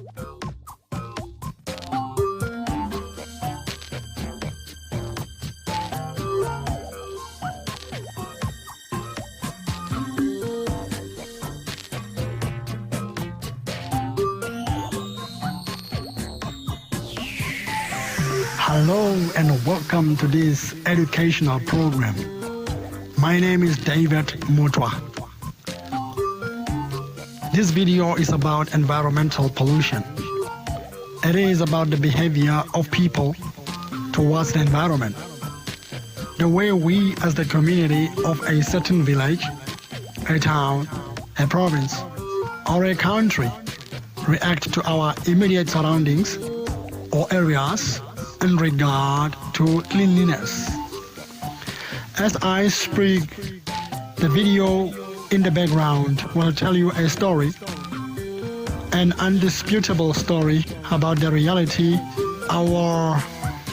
Hello and welcome to this educational program. My name is David Mutwa. This video is about environmental pollution. It is about the behavior of people towards the environment. The way we as the community of a certain village, a town, a province, or a country react to our immediate surroundings or areas in regard to cleanliness. As I speak, the video in the background will tell you a story, an undisputable story about the reality our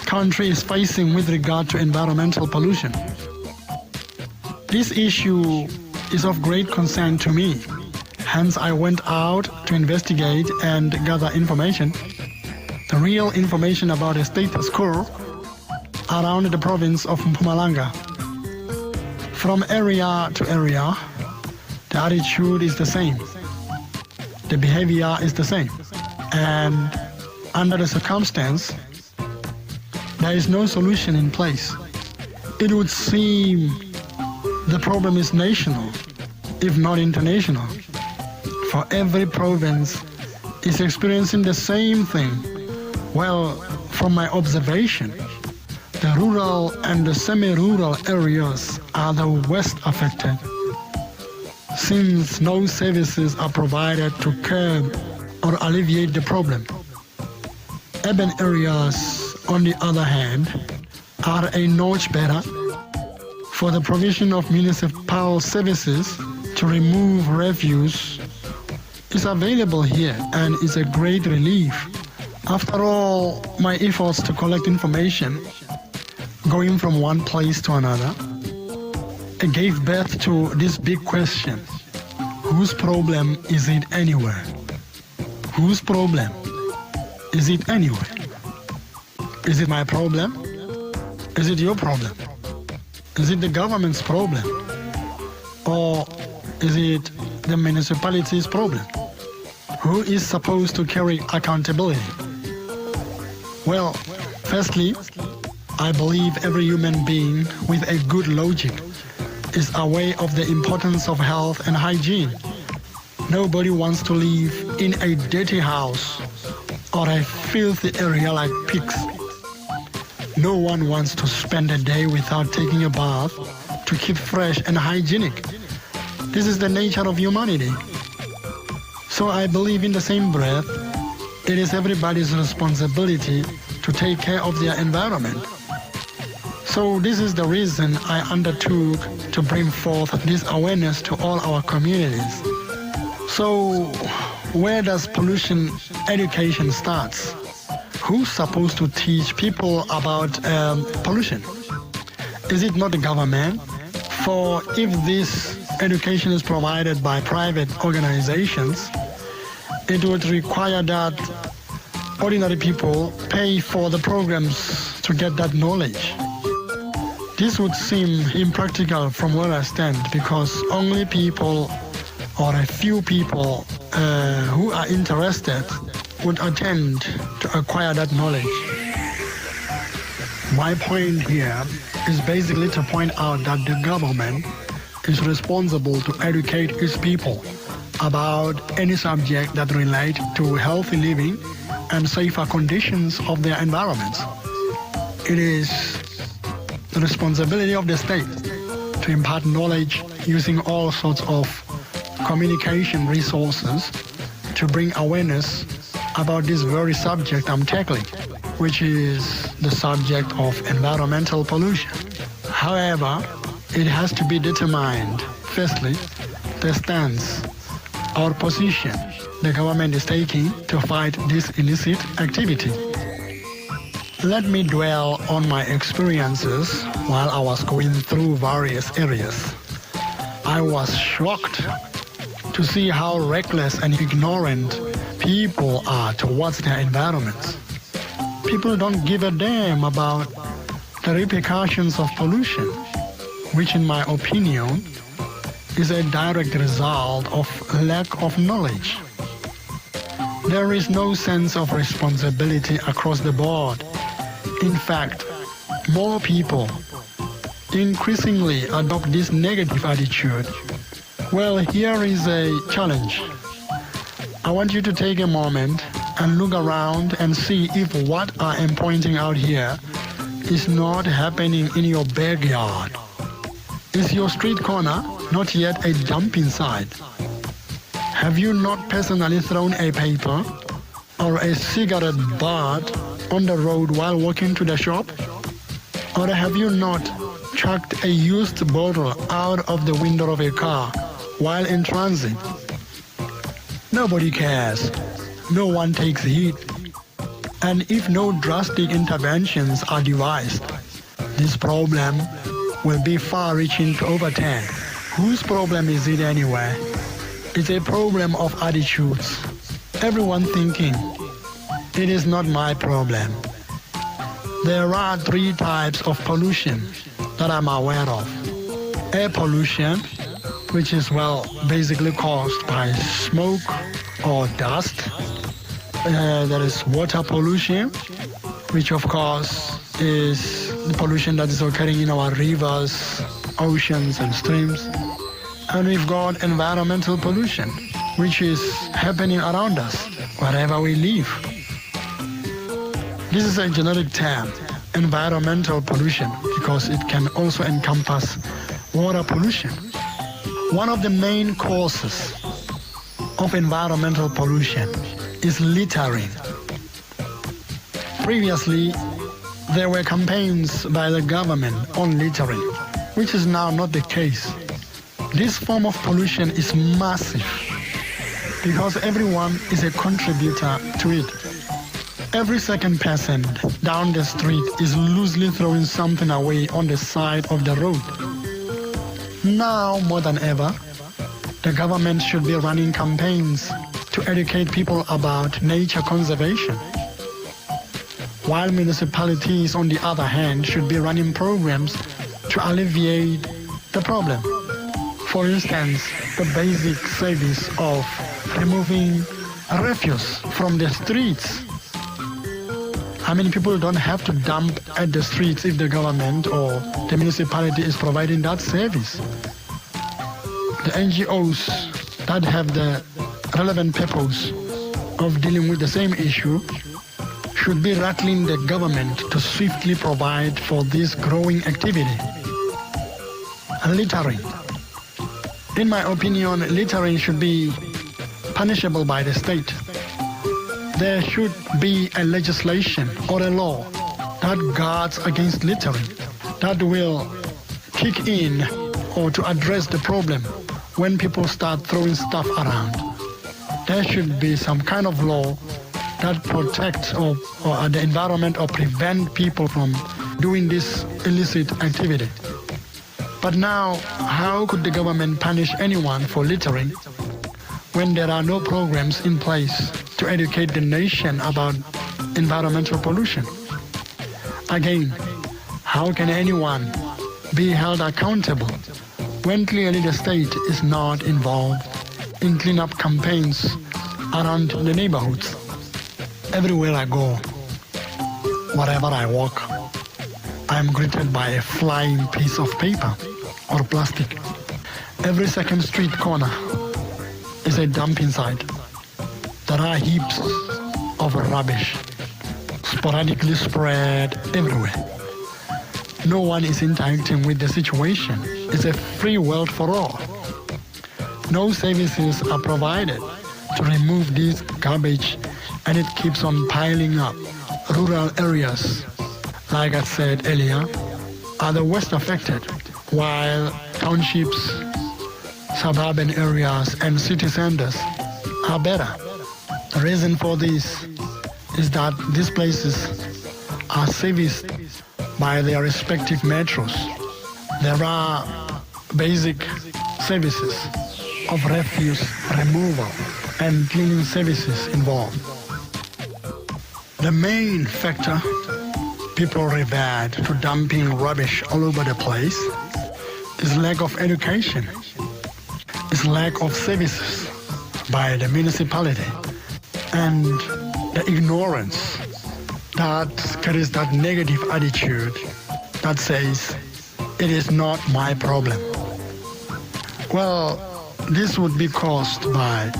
country is facing with regard to environmental pollution. This issue is of great concern to me. Hence, I went out to investigate and gather information, the real information about the status quo around the province of Mpumalanga. From area to area, the attitude is the same, the behavior is the same, and under the circumstance, there is no solution in place. It would seem the problem is national, if not international, for every province is experiencing the same thing. Well, from my observation, the rural and the semi-rural areas are the worst affected, since no services are provided to curb or alleviate the problem. Urban areas, on the other hand, are a notch better for the provision of municipal services to remove refuse is available here and is a great relief. After all my efforts to collect information, going from one place to another, it gave birth to this big question: whose problem is it anyway? Whose problem is it anyway? Is it my problem? Is it your problem? Is it the government's problem? Or is it the municipality's problem? Who is supposed to carry accountability? Well, firstly, I believe every human being with a good logic is aware of the importance of health and hygiene. Nobody wants to live in a dirty house or a filthy area like pigs. No one wants to spend a day without taking a bath to keep fresh and hygienic. This is the nature of humanity. So I believe in the same breath, it is everybody's responsibility to take care of their environment. So this is the reason I undertook to bring forth this awareness to all our communities. So where does pollution education start? Who's supposed to teach people about pollution? Is it not the government? For if this education is provided by private organizations, it would require that ordinary people pay for the programs to get that knowledge. This would seem impractical from where I stand, because only people or a few people who are interested would attend to acquire that knowledge. My point here is basically to point out that the government is responsible to educate its people about any subject that relate to healthy living and safer conditions of their environments. It is the responsibility of the state to impart knowledge using all sorts of communication resources to bring awareness about this very subject I'm tackling, which is the subject of environmental pollution. However, it has to be determined, firstly, the stance or position the government is taking to fight this illicit activity. Let me dwell on my experiences while I was going through various areas. I was shocked to see how reckless and ignorant people are towards their environments. People don't give a damn about the repercussions of pollution, which in my opinion is a direct result of lack of knowledge. There is no sense of responsibility across the board. In fact, more people increasingly adopt this negative attitude. Well, here is a challenge. I want you to take a moment and look around and see if what I am pointing out here is not happening in your backyard. Is your street corner not yet a dumping site? Have you not personally thrown a paper or a cigarette butt on the road while walking to the shop? Or have you not chucked a used bottle out of the window of a car while in transit? Nobody cares. No one takes heed. And if no drastic interventions are devised, this problem will be far-reaching to overturn. Whose problem is it anyway? It's a problem of attitudes. Everyone thinking, it is not my problem. There are 3 types of pollution that I'm aware of. Air pollution, which is, basically caused by smoke or dust. There is water pollution, which of course is the pollution that is occurring in our rivers, oceans and streams. And we've got environmental pollution, which is happening around us, wherever we live. This is a generic term, environmental pollution, because it can also encompass water pollution. One of the main causes of environmental pollution is littering. Previously, there were campaigns by the government on littering, which is now not the case. This form of pollution is massive because everyone is a contributor to it. Every second person down the street is loosely throwing something away on the side of the road. Now more than ever, the government should be running campaigns to educate people about nature conservation, while municipalities, on the other hand, should be running programs to alleviate the problem. For instance, the basic service of removing refuse from the streets. I mean, people don't have to dump at the streets if the government or the municipality is providing that service. The NGOs that have the relevant purpose of dealing with the same issue should be rattling the government to swiftly provide for this growing activity. Littering. In my opinion, littering should be punishable by the state. There should be a legislation or a law that guards against littering, that will kick in or to address the problem when people start throwing stuff around. There should be some kind of law that protects or the environment or prevent people from doing this illicit activity. But now, how could the government punish anyone for littering when there are no programs in place to educate the nation about environmental pollution? Again, how can anyone be held accountable when clearly the state is not involved in cleanup campaigns around the neighborhoods? Everywhere I go, wherever I walk, I am greeted by a flying piece of paper or plastic. Every second street corner is a dumping site. There are heaps of rubbish sporadically spread everywhere. No one is interacting with the situation. It's a free world for all. No services are provided to remove this garbage, and it keeps on piling up. Rural areas, like I said earlier, are the worst affected, while townships, suburban areas, and city centers are better. The reason for this is that these places are serviced by their respective metros. There are basic services of refuse removal, and cleaning services involved. The main factor people revert to dumping rubbish all over the place is lack of education, is lack of services by the municipality, and the ignorance that carries that negative attitude that says, it is not my problem. Well, this would be caused by,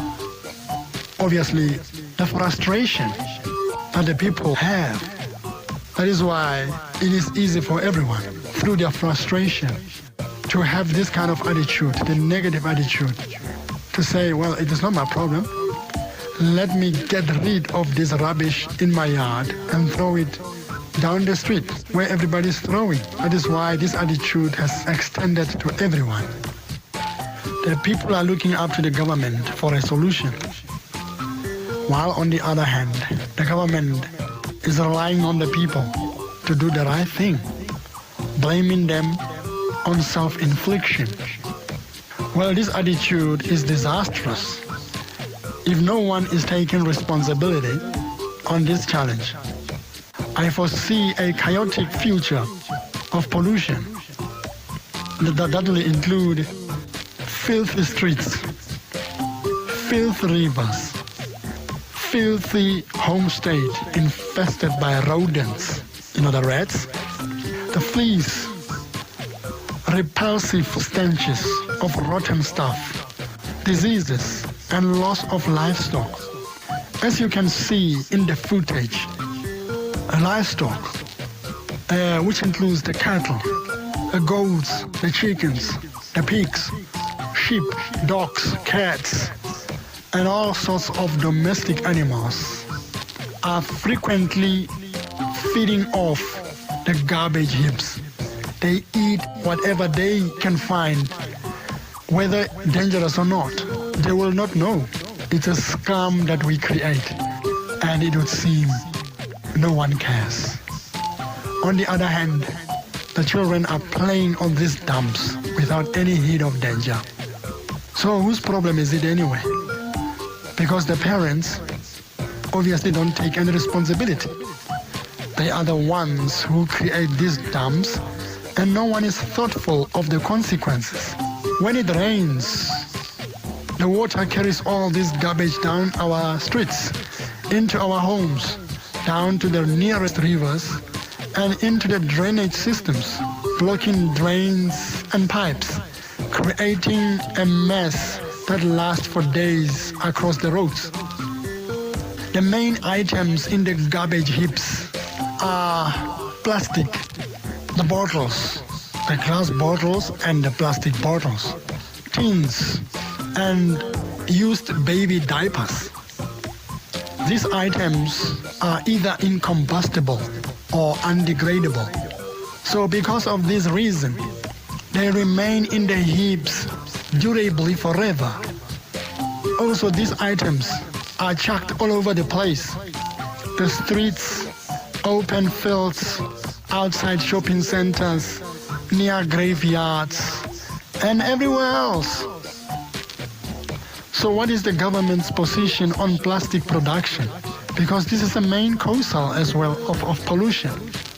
obviously, the frustration that the people have. That is why it is easy for everyone, through their frustration, to have this kind of attitude, the negative attitude, to say, well, it is not my problem. Let me get rid of this rubbish in my yard and throw it down the street where everybody is throwing. That is why this attitude has extended to everyone. The people are looking up to the government for a solution, while on the other hand, the government is relying on the people to do the right thing, blaming them on self-infliction. Well, this attitude is disastrous if no one is taking responsibility on this challenge. I foresee a chaotic future of pollution that will include filthy streets, filthy rivers, filthy homestead infested by rodents, the rats, the fleas, repulsive stenches of rotten stuff, diseases, and loss of livestock. As you can see in the footage, livestock, which includes the cattle, the goats, the chickens, the pigs, sheep, dogs, cats, and all sorts of domestic animals are frequently feeding off the garbage heaps. They eat whatever they can find, whether dangerous or not. They will not know. It's a scam that we create, and it would seem no one cares. On the other hand, the children are playing on these dumps without any heed of danger. So whose problem is it anyway? Because the parents obviously don't take any responsibility. They are the ones who create these dumps, and no one is thoughtful of the consequences. When it rains, the water carries all this garbage down our streets, into our homes, down to the nearest rivers, and into the drainage systems, blocking drains and pipes, creating a mess that lasts for days across the roads. The main items in the garbage heaps are plastic, the bottles, the glass bottles and the plastic bottles, tins, and used baby diapers. These items are either incombustible or undegradable. So because of this reason, they remain in the heaps durably forever. Also, these items are chucked all over the place. The streets, open fields, outside shopping centers, near graveyards, and everywhere else. So what is the government's position on plastic production? Because this is a main causal as well of pollution.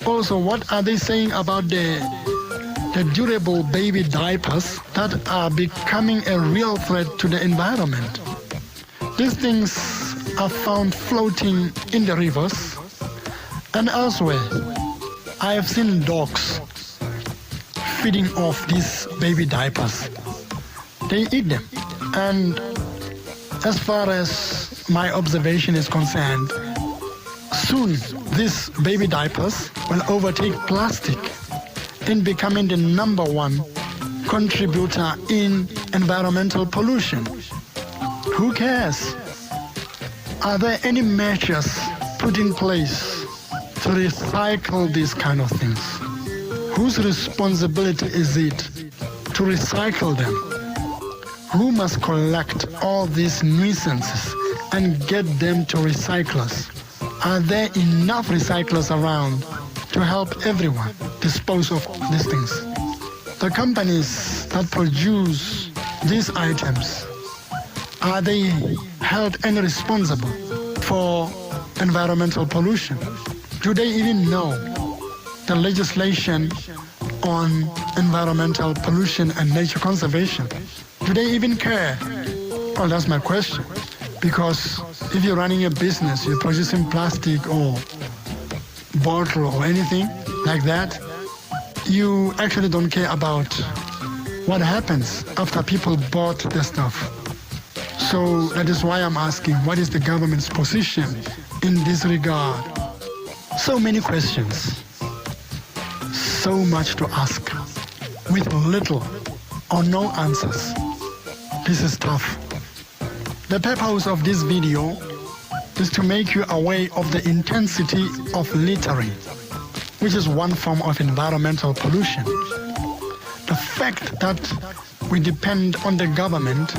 Also, what are they saying about the durable baby diapers that are becoming a real threat to the environment? These things are found floating in the rivers and elsewhere. I have seen dogs feeding off these baby diapers. They eat them. And as far as my observation is concerned, soon these baby diapers will overtake plastic in becoming the #1 contributor in environmental pollution. Who cares? Are there any measures put in place to recycle these kind of things? Whose responsibility is it to recycle them? Who must collect all these nuisances and get them to recyclers? Are there enough recyclers around to help everyone dispose of these things? The companies that produce these items, are they held any responsible for environmental pollution? Do they even know the legislation on environmental pollution and nature conservation? Do they even care? Well, that's my question. Because if you're running a business, you're producing plastic or bottle or anything like that, you actually don't care about what happens after people bought the stuff. So that is why I'm asking, what is the government's position in this regard? So many questions, so much to ask, with little or no answers. This is tough. The purpose of this video is to make you aware of the intensity of littering, which is one form of environmental pollution. The fact that we depend on the government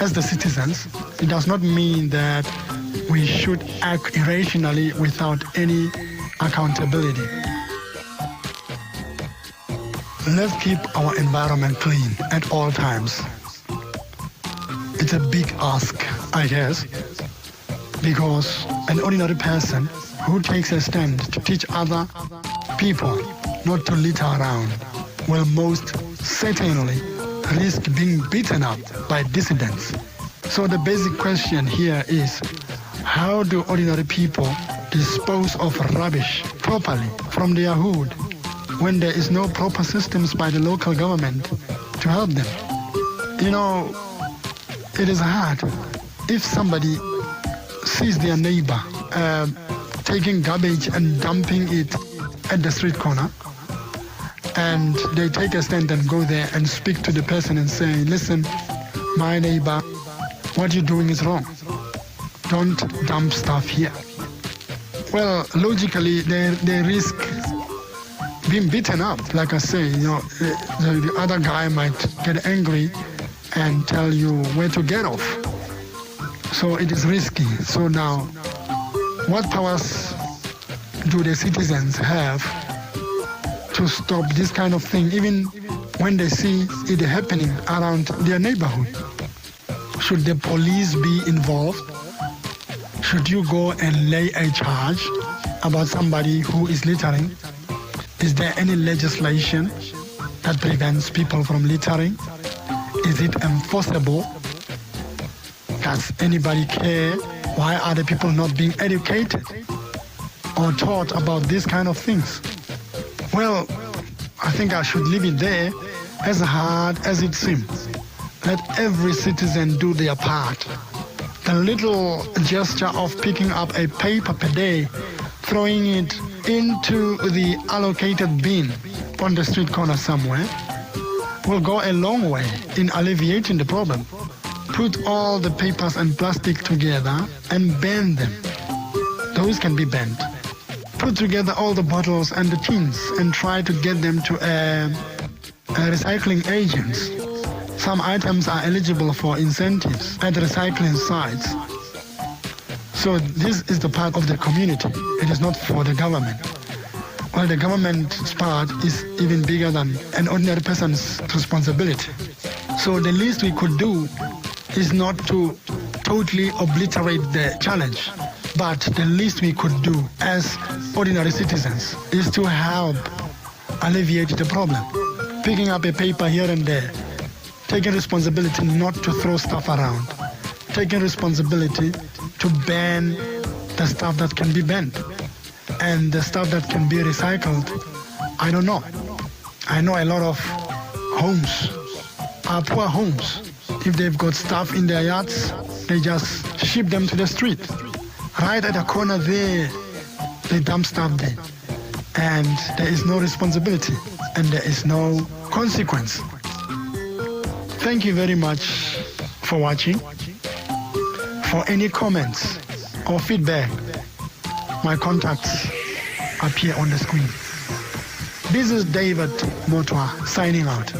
as the citizens, it does not mean that we should act irrationally without any accountability. Let's keep our environment clean at all times. It's a big ask, I guess, because an ordinary person who takes a stand to teach other people not to litter around will most certainly risk being beaten up by dissidents. So the basic question here is, how do ordinary people dispose of rubbish properly from their hood when there is no proper systems by the local government to help them? You know, it is hard if somebody sees their neighbor taking garbage and dumping it at the street corner, and they take a stand and go there and speak to the person and say, listen, my neighbor, what you're doing is wrong. Don't dump stuff here. Well, logically, they risk being beaten up. Like I say, the other guy might get angry and tell you where to get off. So it is risky. So now, what powers do the citizens have to stop this kind of thing, even when they see it happening around their neighborhood? Should the police be involved? Should you go and lay a charge about somebody who is littering? Is there any legislation that prevents people from littering? Is it enforceable? Does anybody care? Why are the people not being educated or taught about these kind of things? Well, I think I should leave it there, as hard as it seems. Let every citizen do their part. The little gesture of picking up a paper per day, throwing it into the allocated bin on the street corner somewhere, will go a long way in alleviating the problem. Put all the papers and plastic together and bend them. Those can be bent. Put together all the bottles and the tins and try to get them to recycling agents. Some items are eligible for incentives at recycling sites. So this is the part of the community. It is not for the government. Well, the government's part is even bigger than an ordinary person's responsibility. So the least we could do is not to totally obliterate the challenge, but the least we could do as ordinary citizens is to help alleviate the problem. Picking up a paper here and there, taking responsibility not to throw stuff around, taking responsibility to ban the stuff that can be banned, and the stuff that can be recycled, I don't know. I know a lot of homes are poor homes. If they've got stuff in their yards, they just ship them to the street. Right at the corner there, they dump stuff there. And there is no responsibility, and there is no consequence. Thank you very much for watching. For any comments or feedback, my contacts appear on the screen. This is David Motwa signing out.